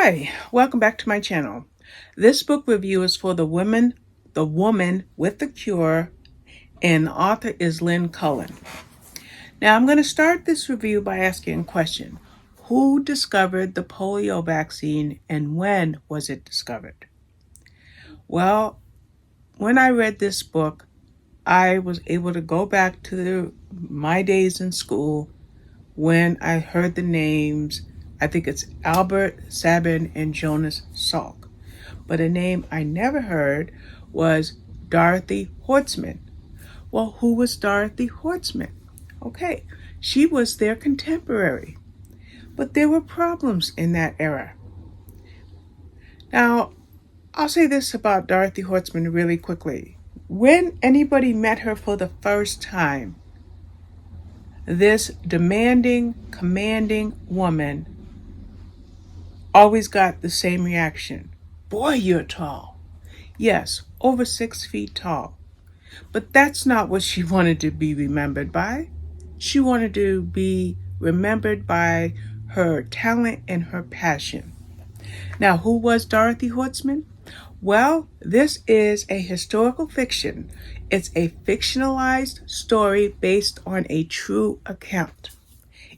Hi, welcome back to my channel. This book review is for the woman with the cure, and the author is Lynn Cullen. Now I'm going to start this review by asking a question. Who discovered the polio vaccine and when was it discovered? Well, when I read this book, I was able to go back to my days in school when I heard the names. I think it's Albert Sabin and Jonas Salk. But a name I never heard was Dorothy Hortsman. Well, who was Dorothy Hortsman? Okay, she was their contemporary. But there were problems in that era. Now, I'll say this about Dorothy Hortsman really quickly. When anybody met her for the first time, this demanding, commanding woman always got the same reaction. Boy, you're tall. Yes, over 6 feet tall. But that's not what she wanted to be remembered by. She wanted to be remembered by her talent and her passion. Now, who was Dorothy Hortsman? Well, this is a historical fiction. It's a fictionalized story based on a true account.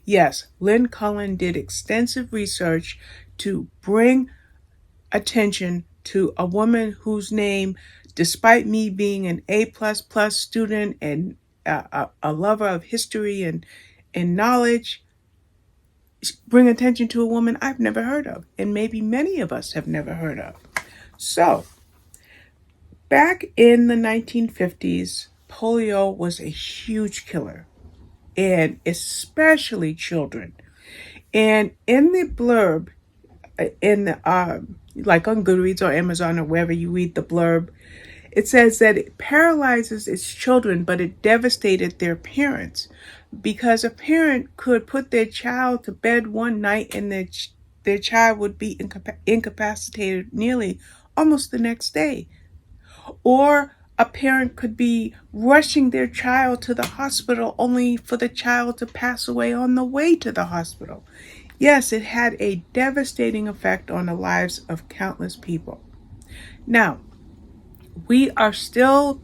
Yes, Lynn Cullen did extensive research to bring attention to a woman whose name, despite me being an A++ student and a lover of history and knowledge, bring attention to a woman I've never heard of, and maybe many of us have never heard of. So, back in the 1950s, polio was a huge killer, and especially children. And in the blurb, in the like on Goodreads or Amazon or wherever you read the blurb, it says that it paralyzes its children, but it devastated their parents, because a parent could put their child to bed one night and their child would be incapacitated nearly almost the next day. Or a parent could be rushing their child to the hospital only for the child to pass away on the way to the hospital. Yes, it had a devastating effect on the lives of countless people. Now, we are still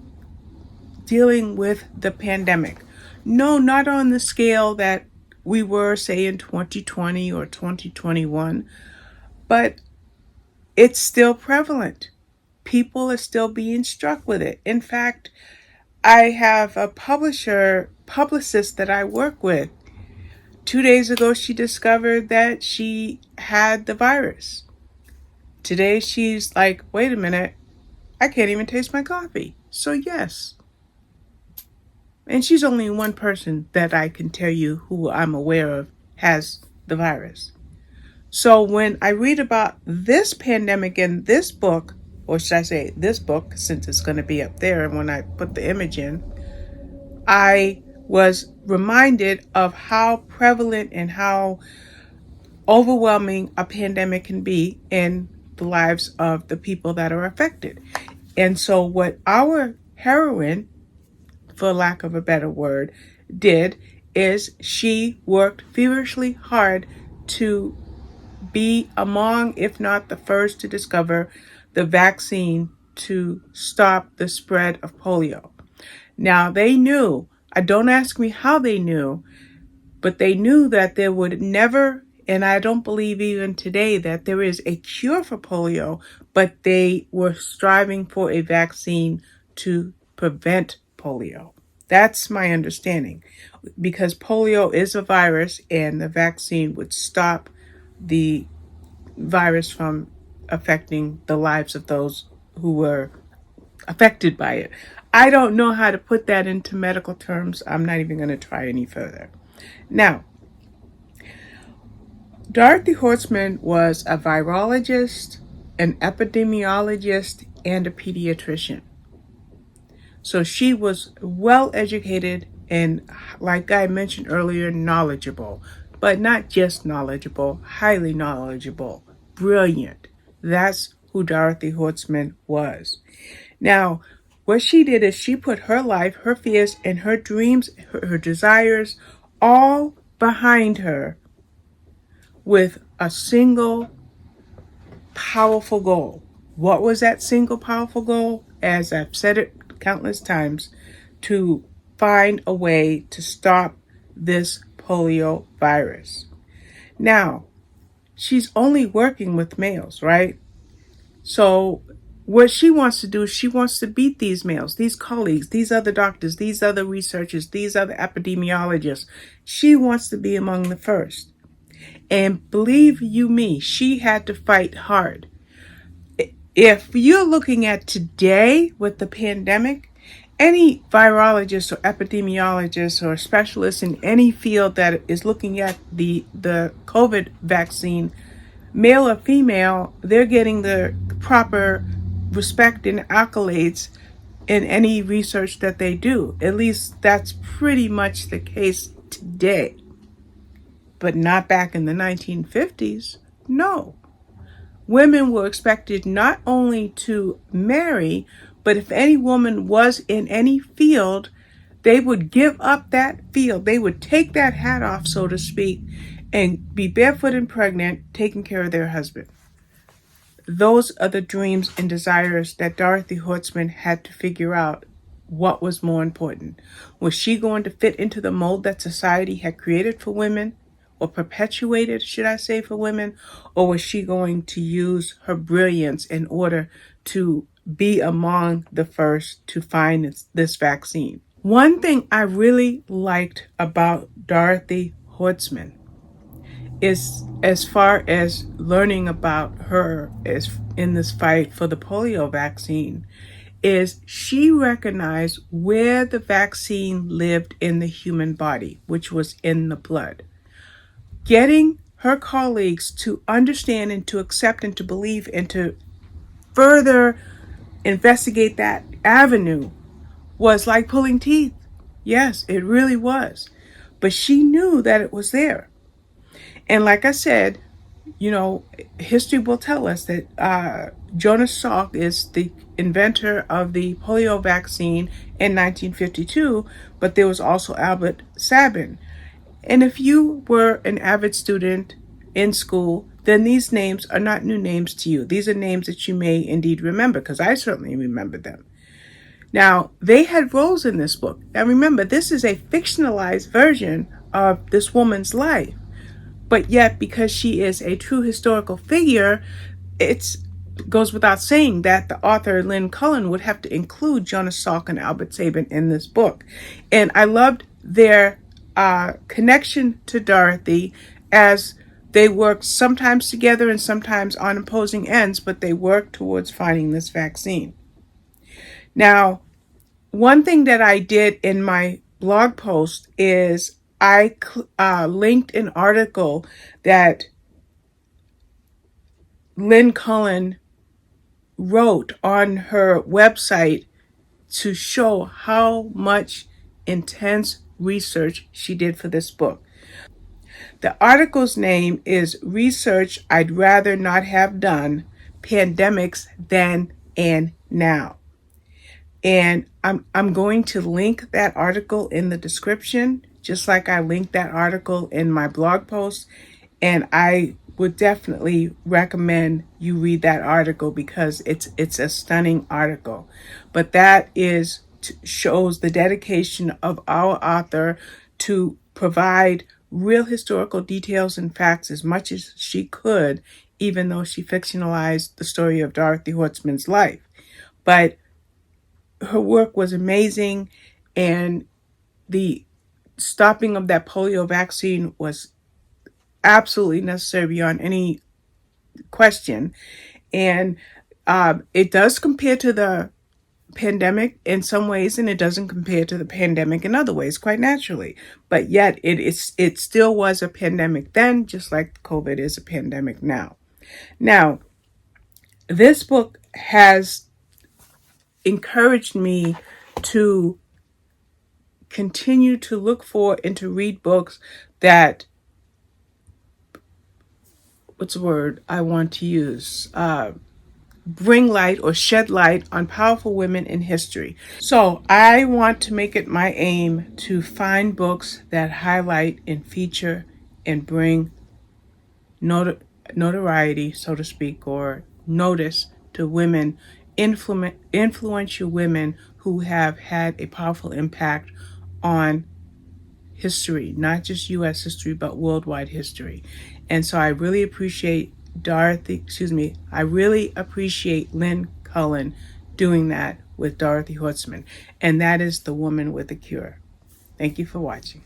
dealing with the pandemic. No, not on the scale that we were, say, in 2020 or 2021, but it's still prevalent. People are still being struck with it. In fact, I have a publicist that I work with. 2 days ago, she discovered that she had the virus. Today, she's like, wait a minute, I can't even taste my coffee. So yes. And she's only one person that I can tell you who I'm aware of has the virus. So when I read about this pandemic in this book, or should I say this book, since it's going to be up there when I put the image in, I was reminded of how prevalent and how overwhelming a pandemic can be in the lives of the people that are affected. And so what our heroine, for lack of a better word, did is she worked feverishly hard to be among, if not the first, to discover the vaccine to stop the spread of polio. Now, they knew, don't ask me how they knew, but they knew that there would never, and I don't believe even today that there is a cure for polio, but they were striving for a vaccine to prevent polio. That's my understanding, because polio is a virus and the vaccine would stop the virus from affecting the lives of those who were affected by it. I don't know how to put that into medical terms. I'm not even going to try any further. Now, Dorothy Hortsman was a virologist, an epidemiologist, and a pediatrician. So she was well educated and, like I mentioned earlier, knowledgeable. But not just knowledgeable, highly knowledgeable, brilliant. That's who Dorothy Hortsman was. Now, what she did is she put her life, her fears, and her dreams, her desires, all behind her with a single powerful goal. What was that single powerful goal? As I've said it countless times, to find a way to stop this polio virus. Now, she's only working with males, right? So what she wants to do is she wants to beat these males, these colleagues, these other doctors, these other researchers, these other epidemiologists. She wants to be among the first. And believe you me, she had to fight hard. If you're looking at today with the pandemic, any virologist or epidemiologist or specialist in any field that is looking at the COVID vaccine, male or female, they're getting the proper respect and accolades in any research that they do. At least that's pretty much the case today. But not back in the 1950s. No. Women were expected not only to marry, but if any woman was in any field, they would give up that field. They would take that hat off, so to speak, and be barefoot and pregnant, taking care of their husband. Those are the dreams and desires that Dorothy Hortzman had to figure out what was more important. Was she going to fit into the mold that society had created for women, or perpetuated, should I say, for women, or was she going to use her brilliance in order to be among the first to find this vaccine? One thing I really liked about Dorothy Hortzman is, as far as learning about her as in this fight for the polio vaccine, is she recognized where the vaccine lived in the human body, which was in the blood. Getting her colleagues to understand and to accept and to believe and to further investigate that avenue was like pulling teeth. Yes, it really was. But she knew that it was there. And like I said, history will tell us that Jonas Salk is the inventor of the polio vaccine in 1952, but there was also Albert Sabin. And if you were an avid student in school, then these names are not new names to you. These are names that you may indeed remember, because I certainly remember them. Now, they had roles in this book. Now remember, this is a fictionalized version of this woman's life. But yet, because she is a true historical figure, it goes without saying that the author, Lynn Cullen, would have to include Jonas Salk and Albert Sabin in this book. And I loved their connection to Dorothy, as they worked sometimes together and sometimes on opposing ends, but they worked towards finding this vaccine. Now, one thing that I did in my blog post is I linked an article that Lynn Cullen wrote on her website to show how much intense research she did for this book. The article's name is Research I'd Rather Not Have Done, Pandemics Then and Now. And I'm going to link that article in the description, just like I linked that article in my blog post. And I would definitely recommend you read that article, because it's a stunning article. But that shows the dedication of our author to provide real historical details and facts as much as she could, even though she fictionalized the story of Dorothy Hortzman's life. But her work was amazing, and the stopping of that polio vaccine was absolutely necessary beyond any question. And it does compare to the pandemic in some ways, and it doesn't compare to the pandemic in other ways, quite naturally. But yet it still was a pandemic then, just like COVID is a pandemic now. Now, this book has encouraged me to continue to look for and to read books that, what's the word I want to use? Bring light or shed light on powerful women in history. So I want to make it my aim to find books that highlight and feature and bring notoriety, so to speak, or notice to women, influential women who have had a powerful impact on history, not just U.S. history, but worldwide history. And so I really appreciate I really appreciate Lynn Cullen doing that with Dorothy Hortzman. And that is The Woman with a Cure. Thank you for watching.